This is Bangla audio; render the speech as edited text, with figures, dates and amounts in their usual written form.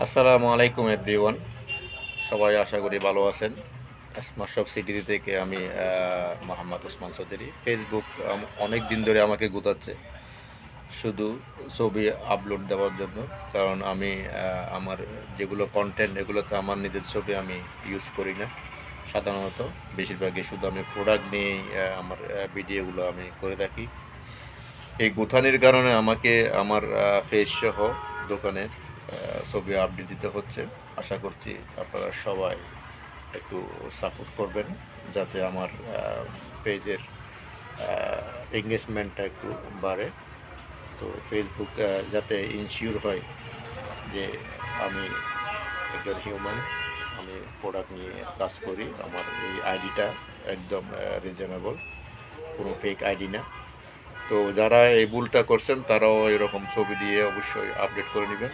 আসসালামু আলাইকুম এভরিওয়ান, সবাই আশা করি ভালো আছেন। স্মার্ট শপ সিটি থেকে আমি মোহাম্মদ ওসমান চৌধুরী। ফেসবুক অনেক দিন ধরে আমাকে গুতাচ্ছে শুধু ছবি আপলোড দেওয়ার জন্য, কারণ আমি আমার যেগুলো কন্টেন্ট এগুলোতে আমার নিজের ছবি আমি ইউজ করি না সাধারণত। বেশিরভাগই শুধু আমি প্রোডাক্ট নিয়েই আমার ভিডিওগুলো আমি করে থাকি। এই গুথানির কারণে আমাকে আমার পেজ সহ দোকানের ছবি আপডেট দিতে হচ্ছে। আশা করছি আপনারা সবাই একটু সাপোর্ট করবেন, যাতে আমার পেজের এঙ্গেজমেন্টটা একটু বাড়ে। তো ফেসবুক যাতে ইনশিওর হয় যে আমি একজন হিউম্যান, আমি প্রোডাক্ট নিয়ে কাজ করি, আমার এই আইডিটা একদম রিজনেবল, কোনো ফেক আইডি না। তো যারা এই ভুলটা করছেন তারাও এরকম ছবি দিয়ে অবশ্যই আপডেট করে নেবেন।